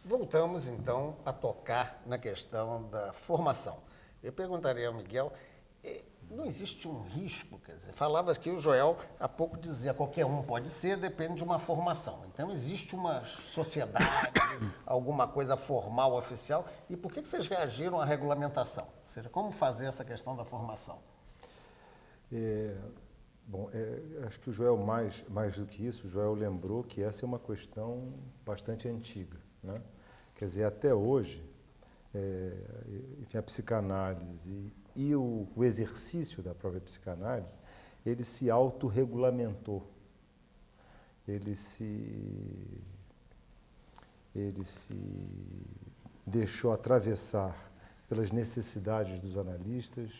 Voltamos, então, a tocar na questão da formação. Eu perguntaria ao Miguel, não existe um risco, quer dizer, falava que o Joel há pouco dizia, qualquer um pode ser, depende de uma formação. Então, existe uma sociedade, alguma coisa formal, oficial, e por que vocês reagiram à regulamentação? Ou seja, como fazer essa questão da formação? Acho que o Joel, mais do que isso, o Joel lembrou que essa é uma questão bastante antiga, né? Quer dizer, até hoje, enfim, a psicanálise e o exercício da própria psicanálise, ele se autorregulamentou, ele se deixou atravessar pelas necessidades dos analistas,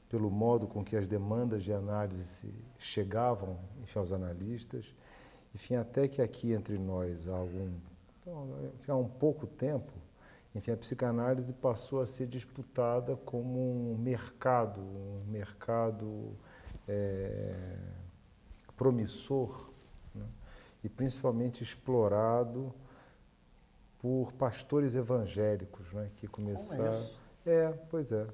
pelo modo com que as demandas de análise chegavam, enfim, aos analistas, enfim, até que aqui entre nós, há um pouco tempo, enfim, a psicanálise passou a ser disputada como um mercado promissor, né? E principalmente explorado por pastores evangélicos, né, que começaram... Como isso? Pois é.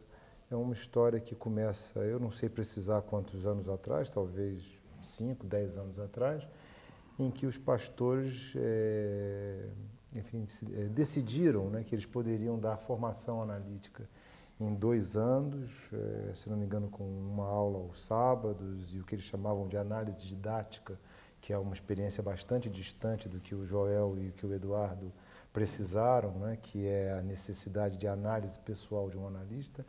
É uma história que começa, eu não sei precisar quantos anos atrás, talvez 5, 10 anos atrás, em que os pastores, decidiram, né, que eles poderiam dar formação analítica em 2 anos, se não me engano, com uma aula aos sábados, e o que eles chamavam de análise didática, que é uma experiência bastante distante do que o Joel e que o Eduardo precisaram, né, que é a necessidade de análise pessoal de um analista.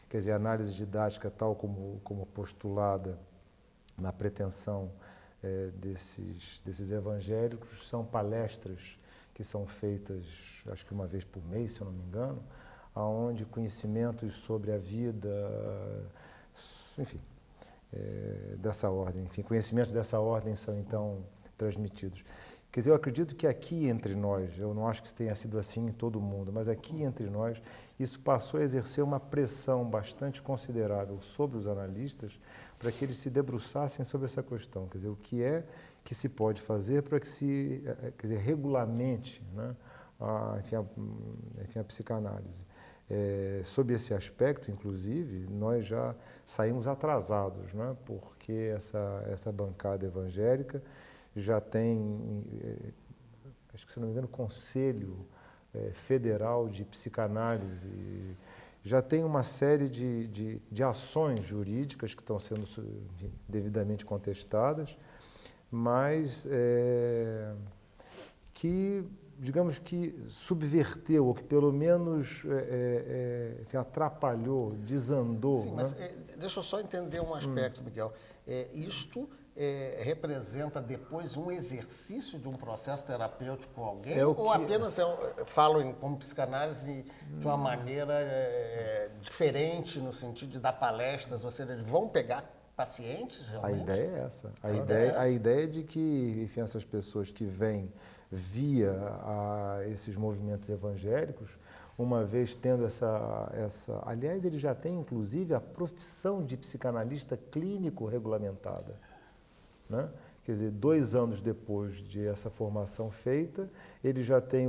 Quer dizer, a análise didática, tal como postulada na pretensão desses evangélicos, são palestras que são feitas, acho que uma vez por mês, se eu não me engano, onde conhecimentos sobre a vida, enfim, dessa ordem, enfim, conhecimentos dessa ordem são então transmitidos. Quer dizer, eu acredito que aqui entre nós, eu não acho que isso tenha sido assim em todo o mundo, mas aqui entre nós, isso passou a exercer uma pressão bastante considerável sobre os analistas para que eles se debruçassem sobre essa questão. Quer dizer, o que é que se pode fazer para que se, quer dizer, regulamente, né, a psicanálise. Sob esse aspecto, inclusive, nós já saímos atrasados, né, porque essa bancada evangélica já tem, acho que se não me engano, Conselho Federal de Psicanálise, já tem uma série de ações jurídicas que estão sendo devidamente contestadas, mas que, digamos que subverteu, ou que pelo menos atrapalhou, desandou. Sim, mas deixa eu só entender um aspecto, Miguel. Isto representa depois um exercício de um processo terapêutico com alguém, ou apenas falo como psicanálise de uma maneira diferente, no sentido de dar palestras, ou seja, eles vão pegar pacientes realmente? A ideia é essa. A ideia é de que, enfim, essas pessoas que vêm via esses movimentos evangélicos, uma vez tendo aliás, ele já tem inclusive a profissão de psicanalista clínico regulamentada, né? Quer dizer, 2 anos depois de essa formação feita, ele já tem,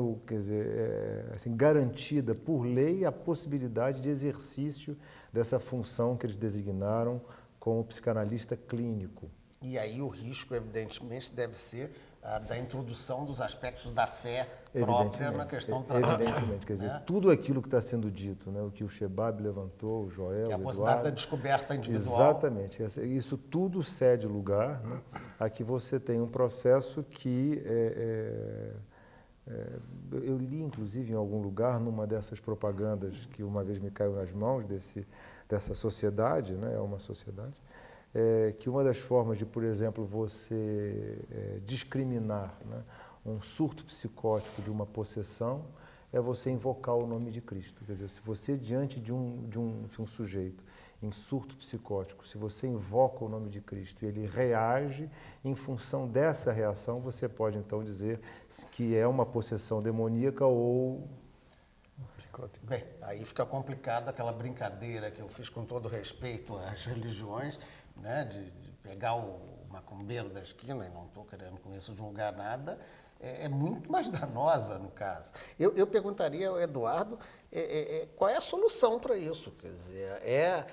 garantida por lei a possibilidade de exercício dessa função que eles designaram como psicanalista clínico. E aí o risco, evidentemente, deve ser da introdução dos aspectos da fé própria na questão do tratamento. Evidentemente, quer dizer, tudo aquilo que está sendo dito, né, o que o Shebab levantou, o Joel, que é a o possibilidade Eduardo, da descoberta individual. Exatamente. Isso tudo cede lugar, né, a que você tem um processo que eu li, inclusive, em algum lugar, numa dessas propagandas que uma vez me caiu nas mãos dessa sociedade, né, é uma sociedade, que uma das formas de, por exemplo, você discriminar, né, um surto psicótico de uma possessão é você invocar o nome de Cristo. Quer dizer, se você, diante de um sujeito em surto psicótico, se você invoca o nome de Cristo e ele reage, em função dessa reação, você pode então dizer que é uma possessão demoníaca ou psicótica. Bem, aí fica complicado aquela brincadeira que eu fiz com todo respeito às religiões, né, de pegar o macumbeiro da esquina, e não estou querendo com isso julgar nada, é muito mais danosa, no caso. Eu perguntaria ao Eduardo qual é a solução para isso. Quer dizer,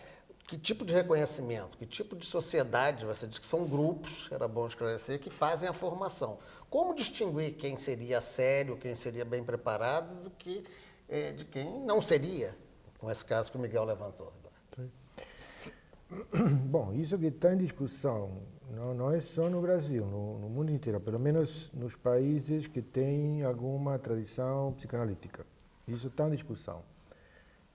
que tipo de reconhecimento, que tipo de sociedade, você diz que são grupos, era bom esclarecer, que fazem a formação. Como distinguir quem seria sério, quem seria bem preparado, de quem não seria, com esse caso que o Miguel levantou? Bom, isso que está em discussão não é só no Brasil, no mundo inteiro, pelo menos nos países que têm alguma tradição psicanalítica. Isso está em discussão.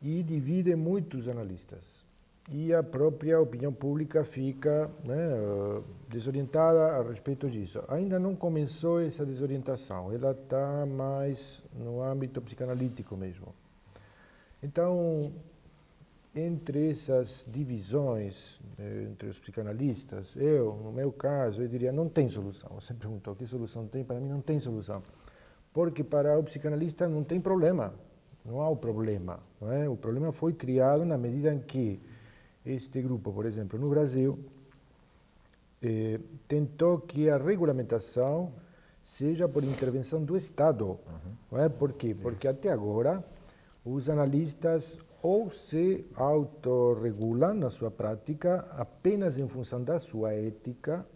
E divide muitos analistas. E a própria opinião pública fica desorientada a respeito disso. Ainda não começou essa desorientação, ela está mais no âmbito psicanalítico mesmo. Então, entre essas divisões entre os psicanalistas, no meu caso, eu diria, não tem solução. Você perguntou que solução tem, para mim não tem solução. Porque para o psicanalista não tem problema, não há o problema. Não é? O problema foi criado na medida em que este grupo, por exemplo, no Brasil, tentou que a regulamentação seja por intervenção do Estado. Não é? Por quê? Porque até agora os analistas ou se autorregulam na sua prática apenas em função da sua ética.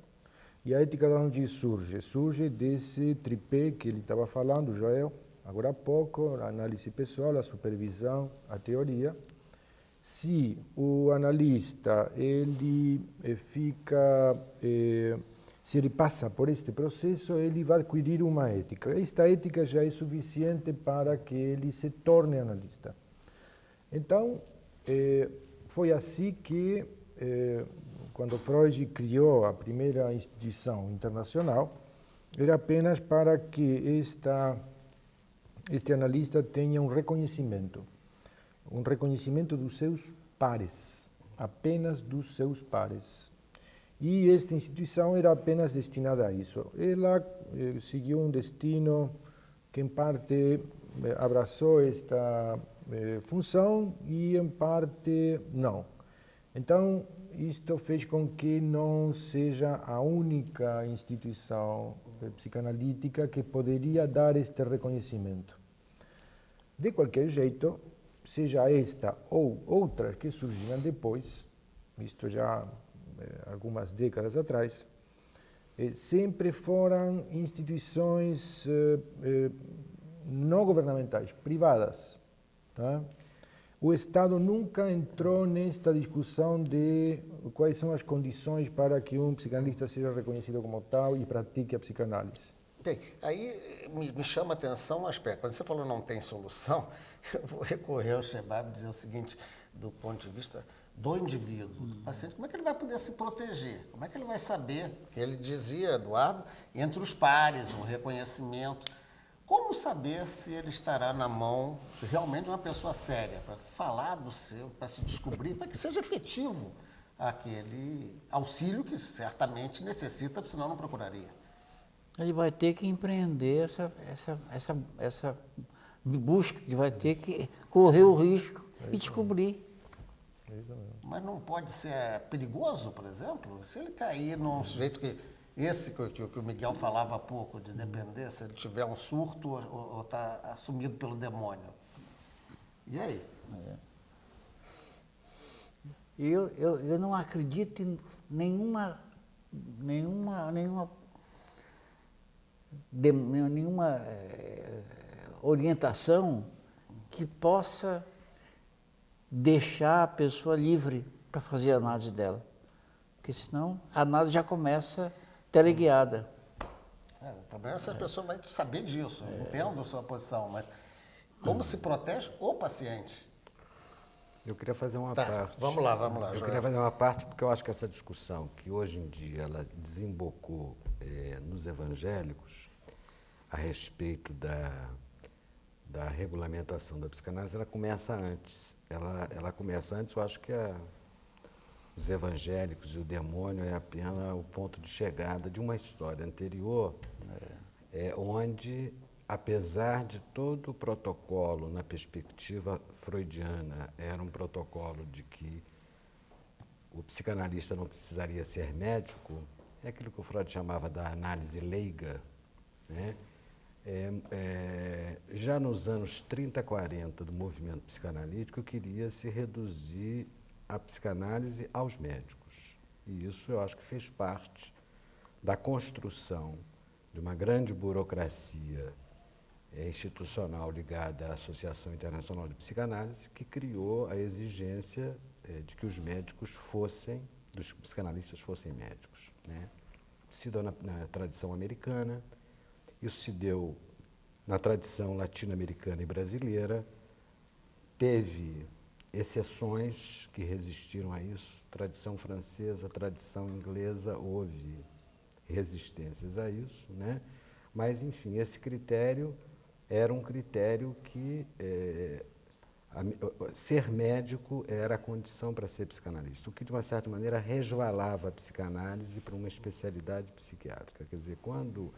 E a ética de onde surge? Surge desse tripé que ele estava falando, Joel, agora há pouco, a análise pessoal, a supervisão, a teoria. Se o analista se ele passa por este processo, ele vai adquirir uma ética. Esta ética já é suficiente para que ele se torne analista. Então, foi assim que, quando Freud criou a primeira instituição internacional, era apenas para que este analista tenha um reconhecimento dos seus pares, apenas dos seus pares. E esta instituição era apenas destinada a isso. Ela seguiu um destino que, em parte, abraçou esta função e, em parte, não. Então, isto fez com que não seja a única instituição psicanalítica que poderia dar este reconhecimento. De qualquer jeito, seja esta ou outras que surgiram depois, isto já algumas décadas atrás, sempre foram instituições não governamentais, privadas. Tá? O Estado nunca entrou nesta discussão de quais são as condições para que um psicanalista seja reconhecido como tal e pratique a psicanálise. Bem, aí me chama a atenção um aspecto. Quando você falou não tem solução, eu vou recorrer ao Shebab e dizer o seguinte, do ponto de vista do indivíduo, do paciente, como é que ele vai poder se proteger? Como é que ele vai saber? Porque ele dizia, Eduardo, entre os pares, um reconhecimento. Como saber se ele estará na mão realmente de uma pessoa séria, para falar do seu, para se descobrir, para que seja efetivo aquele auxílio que certamente necessita, senão não procuraria? Ele vai ter que empreender essa busca, ele vai ter que correr o risco e descobrir. Mas não pode ser perigoso, por exemplo? Se ele cair num sujeito que o Miguel falava há pouco, de depender, se ele tiver um surto ou está assumido pelo demônio. E aí? Eu não acredito em nenhuma orientação que possa deixar a pessoa livre para fazer a análise dela. Porque senão a análise já começa teleguiada. O problema é se a pessoa vai saber disso. Eu entendo a sua posição, mas como se protege o paciente? Eu queria fazer uma parte. Vamos lá. Eu queria fazer uma parte porque eu acho que essa discussão, que hoje em dia ela desembocou nos evangélicos a respeito da regulamentação da psicanálise, ela começa antes. Ela começa antes, eu acho que os evangélicos e o demônio é apenas o ponto de chegada de uma história anterior, onde, apesar de todo o protocolo na perspectiva freudiana, era um protocolo de que o psicanalista não precisaria ser médico, é aquilo que o Freud chamava da análise leiga, né? já nos anos 30, 40 do movimento psicanalítico, queria se reduzir a psicanálise aos médicos. E isso eu acho que fez parte da construção de uma grande burocracia institucional ligada à Associação Internacional de Psicanálise, que criou a exigência de que os médicos dos psicanalistas fossem médicos, né? Se deu na tradição americana, isso se deu na tradição latino-americana e brasileira, teve exceções que resistiram a isso, tradição francesa, tradição inglesa, houve resistências a isso, né? Mas, enfim, esse critério era um critério que ser médico era a condição para ser psicanalista, o que, de uma certa maneira, resvalava a psicanálise para uma especialidade psiquiátrica. Quer dizer, quando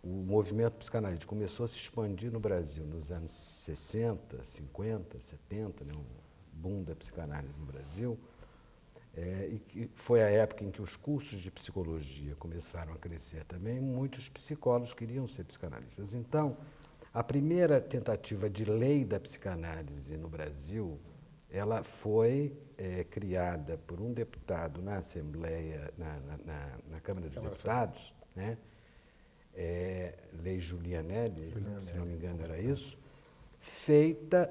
o movimento psicanalítico começou a se expandir no Brasil nos anos 60, 50, 70, né, o boom da psicanálise no Brasil, e que foi a época em que os cursos de psicologia começaram a crescer também, muitos psicólogos queriam ser psicanalistas. Então, a primeira tentativa de lei da psicanálise no Brasil, ela foi criada por um deputado na Assembleia, na Câmara dos Deputados, né? Lei Julianelli, se não me engano era isso, feita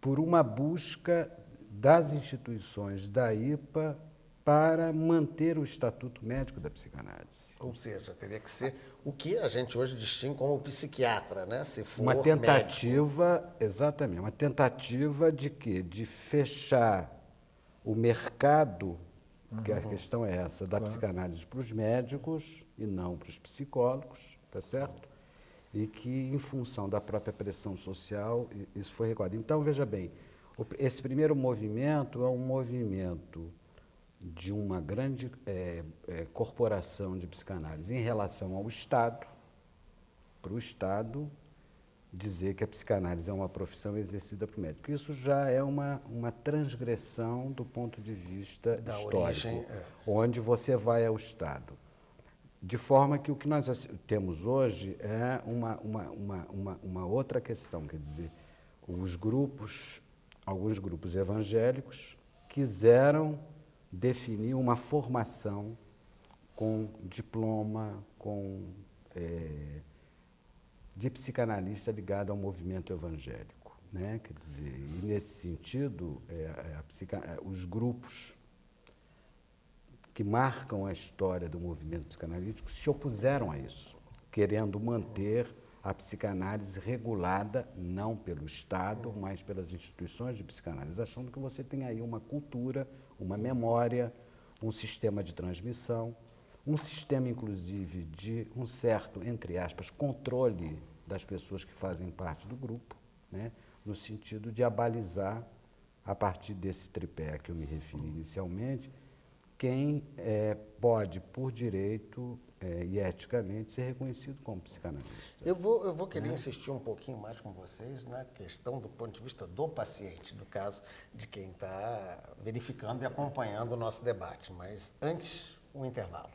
por uma busca das instituições da IPA para manter o Estatuto Médico da Psicanálise. Ou seja, teria que ser o que a gente hoje distingue como psiquiatra, né? Se for Uma tentativa, médico. exatamente, uma tentativa de quê? De fechar o mercado, porque a questão é essa, da psicanálise para os médicos e não para os psicólogos, tá certo? E que, em função da própria pressão social, isso foi recuado. Então, veja bem, esse primeiro movimento é um movimento de uma grande corporação de psicanálise em relação ao Estado, para o Estado dizer que a psicanálise é uma profissão exercida por médico. Isso já é uma transgressão do ponto de vista Da histórico, origem, onde você vai ao Estado. De forma que o que nós temos hoje é uma outra questão, quer dizer, alguns grupos evangélicos quiseram definir uma formação com diploma, de psicanalista ligado ao movimento evangélico, né? Quer dizer, e nesse sentido, os grupos que marcam a história do movimento psicanalítico se opuseram a isso, querendo manter a psicanálise regulada não pelo Estado, mas pelas instituições de psicanálise, achando que você tem aí uma cultura, uma memória, um sistema de transmissão, um sistema, inclusive, de um certo, entre aspas, controle das pessoas que fazem parte do grupo, né, no sentido de abalizar, a partir desse tripé que eu me referi inicialmente, quem pode, por direito e eticamente, ser reconhecido como psicanalista. Eu vou querer insistir um pouquinho mais com vocês na questão do ponto de vista do paciente, no caso de quem está verificando e acompanhando o nosso debate. Mas antes, um intervalo.